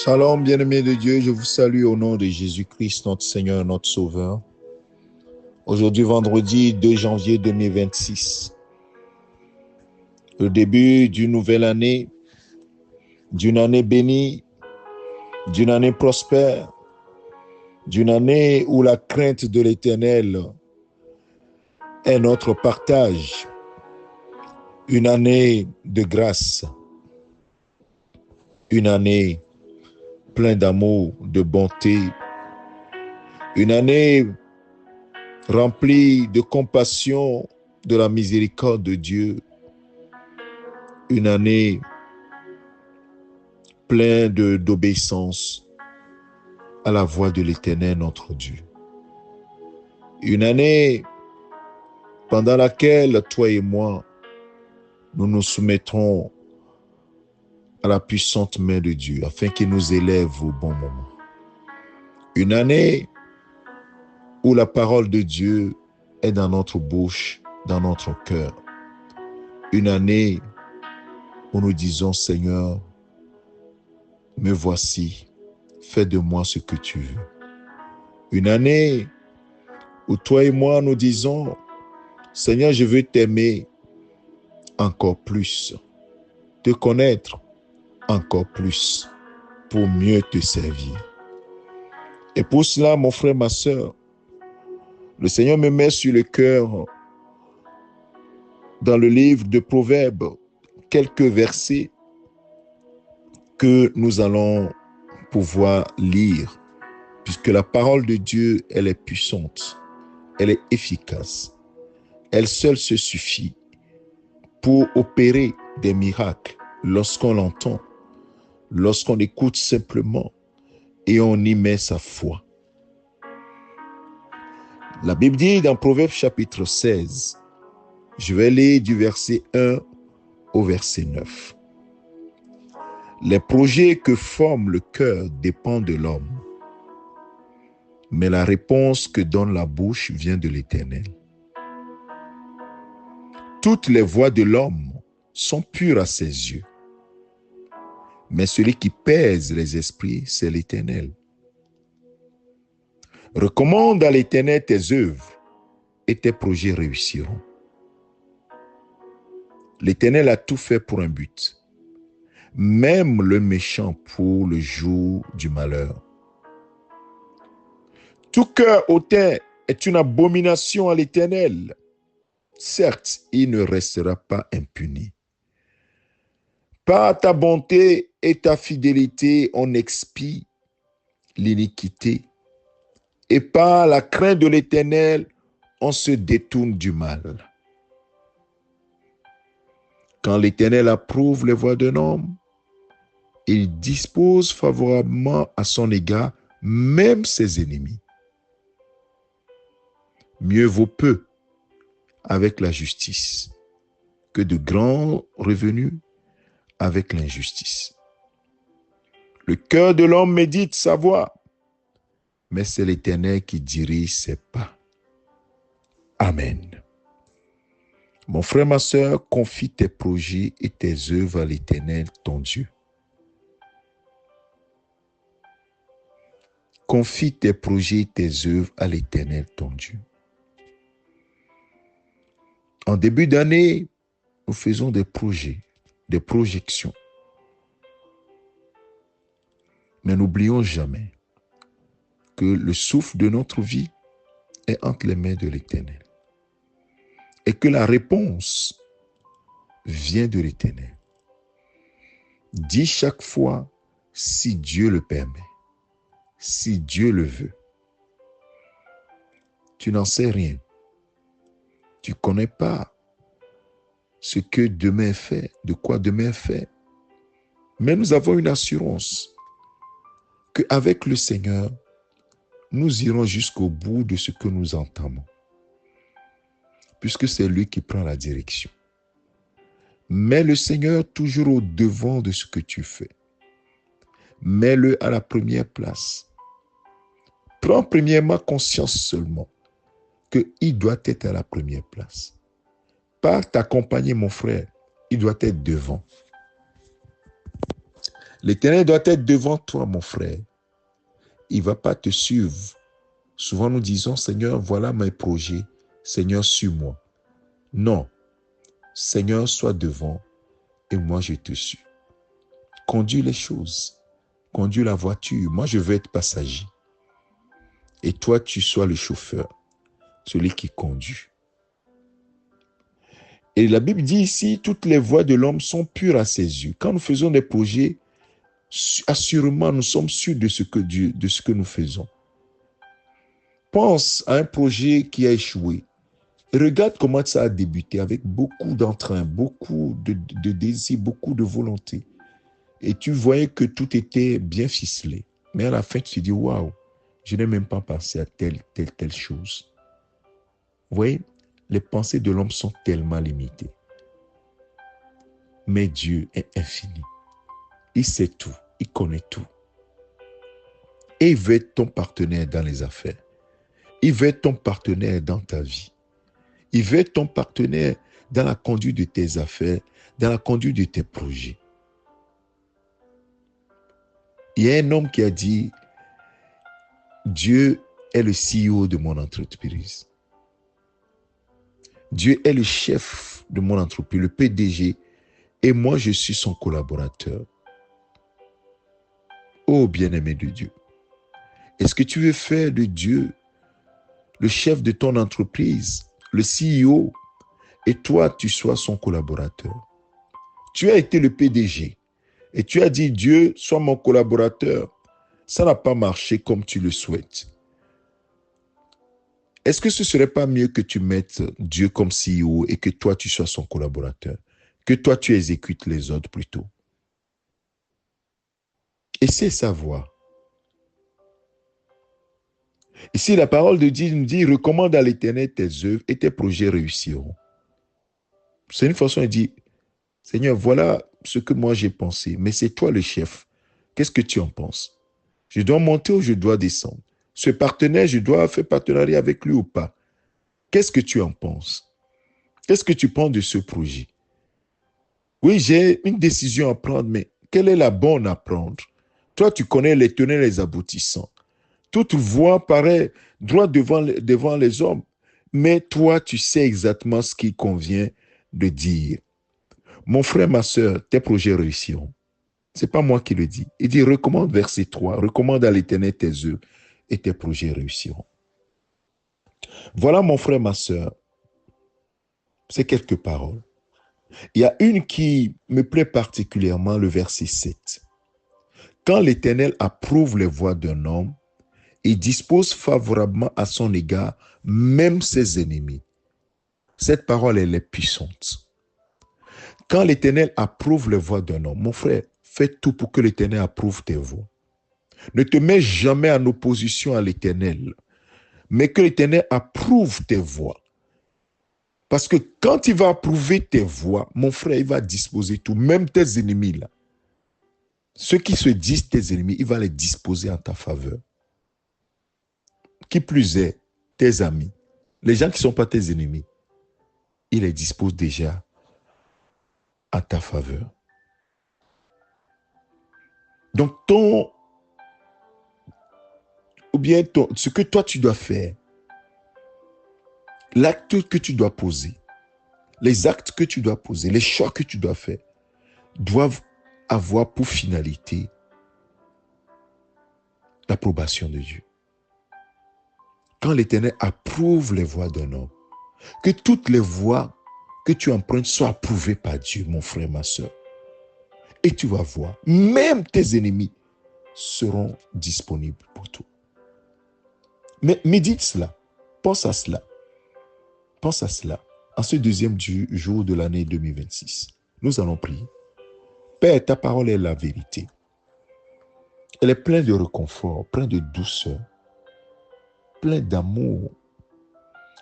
Shalom, bien-aimés de Dieu, je vous salue au nom de Jésus-Christ, notre Seigneur, notre Sauveur. Aujourd'hui, vendredi 2 janvier 2026, le début d'une nouvelle année, d'une année bénie, d'une année prospère, d'une année où la crainte de l'Éternel est notre partage, une année de grâce, une année pleine d'amour, de bonté, une année remplie de compassion, de la miséricorde de Dieu, une année pleine d'obéissance à la voix de l'Éternel, notre Dieu. Une année pendant laquelle toi et moi, nous nous soumettrons à la puissante main de Dieu afin qu'il nous élève au bon moment. Une année où la parole de Dieu est dans notre bouche, dans notre cœur. Une année où nous disons, Seigneur, me voici, fais de moi ce que tu veux. Une année où toi et moi nous disons, Seigneur, je veux t'aimer encore plus, te connaître encore plus, pour mieux te servir. Et pour cela, mon frère, ma soeur, le Seigneur me met sur le cœur, dans le livre de Proverbes, quelques versets que nous allons pouvoir lire, puisque la parole de Dieu, elle est puissante, elle est efficace. Elle seule se suffit pour opérer des miracles lorsqu'on l'entend, lorsqu'on écoute simplement et on y met sa foi. La Bible dit dans Proverbes chapitre 16, je vais lire du verset 1 au verset 9. Les projets que forme le cœur dépendent de l'homme, mais la réponse que donne la bouche vient de l'Éternel. Toutes les voies de l'homme sont pures à ses yeux, mais celui qui pèse les esprits, c'est l'Éternel. Recommande à l'Éternel tes œuvres et tes projets réussiront. L'Éternel a tout fait pour un but, même le méchant pour le jour du malheur. Tout cœur hautain est une abomination à l'Éternel. Certes, il ne restera pas impuni. Par ta bonté et ta fidélité, on expie l'iniquité. Et par la crainte de l'Éternel, on se détourne du mal. Quand l'Éternel approuve les voies d'un homme, il dispose favorablement à son égard même ses ennemis. Mieux vaut peu avec la justice que de grands revenus avec l'injustice. Le cœur de l'homme médite sa voie, mais c'est l'Éternel qui dirige ses pas. Amen. Mon frère, ma soeur, confie tes projets et tes œuvres à l'Éternel, ton Dieu. Confie tes projets et tes œuvres à l'Éternel, ton Dieu. En début d'année, nous faisons des projets, des projections. Mais n'oublions jamais que le souffle de notre vie est entre les mains de l'Éternel. Et que la réponse vient de l'Éternel. Dis chaque fois, si Dieu le permet, si Dieu le veut. Tu n'en sais rien. Tu ne connais pas ce que demain fait, de quoi demain fait. Mais nous avons une assurance qu'avec le Seigneur, nous irons jusqu'au bout de ce que nous entamons. Puisque c'est lui qui prend la direction. Mets le Seigneur toujours au devant de ce que tu fais. Mets-le à la première place. Prends premièrement conscience seulement qu'il doit être à la première place. Pas t'accompagner, mon frère, il doit être devant. L'Éternel doit être devant toi, mon frère. Il ne va pas te suivre. Souvent, nous disons, Seigneur, voilà mes projets. Seigneur, suis-moi. Non. Seigneur, sois devant et moi, je te suis. Conduis les choses. Conduis la voiture. Moi, je veux être passager. Et toi, tu sois le chauffeur, celui qui conduit. Et la Bible dit ici, toutes les voies de l'homme sont pures à ses yeux. Quand nous faisons des projets, assurément, nous sommes sûrs de ce que nous faisons. Pense à un projet qui a échoué. Et regarde comment ça a débuté avec beaucoup d'entrain, beaucoup de désir, beaucoup de volonté. Et tu voyais que tout était bien ficelé. Mais à la fin, tu te dis, waouh, je n'ai même pas pensé à telle chose. Vous voyez, les pensées de l'homme sont tellement limitées. Mais Dieu est infini. Il sait tout, il connaît tout. Et il veut être ton partenaire dans les affaires. Il veut être ton partenaire dans ta vie. Il veut être ton partenaire dans la conduite de tes affaires, dans la conduite de tes projets. Il y a un homme qui a dit, Dieu est le CEO de mon entreprise. Dieu est le chef de mon entreprise, le PDG, et moi je suis son collaborateur. Oh bien-aimé de Dieu, est-ce que tu veux faire de Dieu le chef de ton entreprise, le CEO, et toi tu sois son collaborateur? Tu as été le PDG et tu as dit, Dieu, sois mon collaborateur. Ça n'a pas marché comme tu le souhaites. Est-ce que ce ne serait pas mieux que tu mettes Dieu comme CEO et que toi, tu sois son collaborateur? Que toi, tu exécutes les ordres plutôt? Essaie sa voix. Ici, la parole de Dieu nous dit, recommande à l'Éternel tes œuvres et tes projets réussiront. C'est une façon de dire, Seigneur, voilà ce que moi j'ai pensé, mais c'est toi le chef. Qu'est-ce que tu en penses? Je dois monter ou je dois descendre? Ce partenaire, je dois faire partenariat avec lui ou pas? Qu'est-ce que tu en penses? Qu'est-ce que tu penses de ce projet? Oui, j'ai une décision à prendre, mais quelle est la bonne à prendre? Toi, tu connais les tenants et les aboutissants. Toute voie paraît droite devant les hommes, mais toi, tu sais exactement ce qu'il convient de dire. Mon frère, ma soeur, tes projets réussiront. Ce n'est pas moi qui le dis. Il dit, recommande verset 3, recommande à l'Éternel tes œuvres et tes projets réussiront. Voilà, mon frère, ma soeur, ces quelques paroles. Il y a une qui me plaît particulièrement, le verset 7. Quand l'Éternel approuve les voies d'un homme, il dispose favorablement à son égard même ses ennemis. Cette parole, elle est puissante. Quand l'Éternel approuve les voies d'un homme, mon frère, fais tout pour que l'Éternel approuve tes voies. Ne te mets jamais en opposition à l'Éternel, mais que l'Éternel approuve tes voies. Parce que quand il va approuver tes voies, mon frère, il va disposer tout, même tes ennemis là. Ceux qui se disent tes ennemis, il va les disposer en ta faveur. Qui plus est, tes amis, les gens qui ne sont pas tes ennemis, il les dispose déjà en ta faveur. Donc, ce que toi tu dois faire, l'acte que tu dois poser, les actes que tu dois poser, les choix que tu dois faire, doivent avoir pour finalité l'approbation de Dieu. Quand l'Éternel approuve les voies d'un homme, que toutes les voies que tu empruntes soient approuvées par Dieu, mon frère, ma soeur. Et tu vas voir, même tes ennemis seront disponibles pour toi. Mais médite cela, pense à cela. Pense à cela. En ce deuxième jour de l'année 2026, nous allons prier. Père, ta parole est la vérité. Elle est pleine de réconfort, pleine de douceur, pleine d'amour.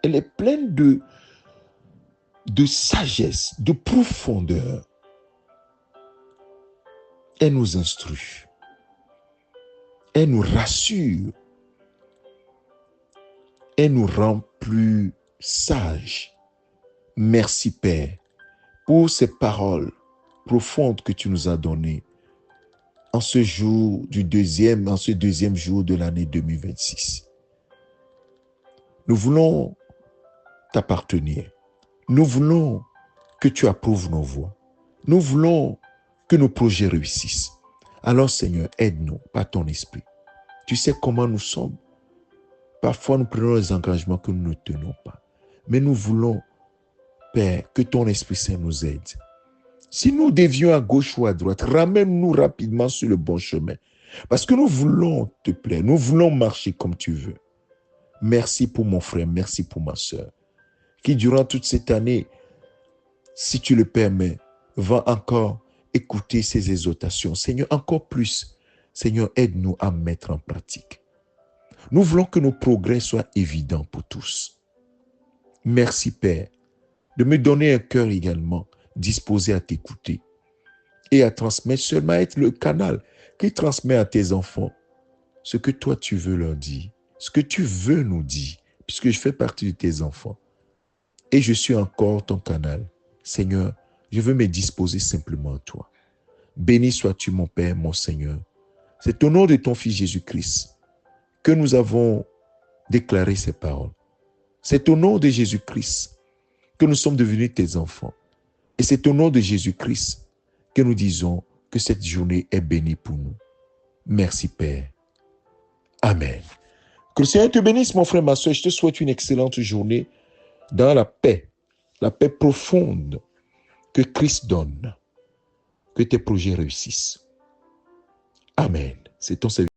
Elle est pleine de sagesse, de profondeur. Elle nous instruit. Elle nous rassure. Elle nous rend plus sages. Merci Père pour ces paroles profondes que tu nous as données en ce deuxième jour de l'année 2026. Nous voulons t'appartenir. Nous voulons que tu approuves nos voies. Nous voulons que nos projets réussissent. Alors Seigneur, aide-nous par ton esprit. Tu sais comment nous sommes. Parfois, nous prenons des engagements que nous ne tenons pas. Mais nous voulons, Père, que ton Esprit Saint nous aide. Si nous dévions à gauche ou à droite, ramène-nous rapidement sur le bon chemin. Parce que nous voulons te plaire. Nous voulons marcher comme tu veux. Merci pour mon frère. Merci pour ma soeur. Qui durant toute cette année, si tu le permets, va encore écouter ces exhortations. Seigneur, encore plus. Seigneur, aide-nous à mettre en pratique. Nous voulons que nos progrès soient évidents pour tous. Merci, Père, de me donner un cœur également disposé à t'écouter et à transmettre, seulement être le canal qui transmet à tes enfants ce que toi tu veux leur dire, ce que tu veux nous dire, puisque je fais partie de tes enfants. Et je suis encore ton canal. Seigneur, je veux me disposer simplement à toi. Béni sois-tu, mon Père, mon Seigneur. C'est au nom de ton Fils Jésus-Christ que nous avons déclaré ces paroles. C'est au nom de Jésus-Christ que nous sommes devenus tes enfants. Et c'est au nom de Jésus-Christ que nous disons que cette journée est bénie pour nous. Merci, Père. Amen. Que le Seigneur te bénisse, mon frère, ma soeur. Je te souhaite une excellente journée dans la paix profonde que Christ donne. Que tes projets réussissent. Amen. C'est ton service.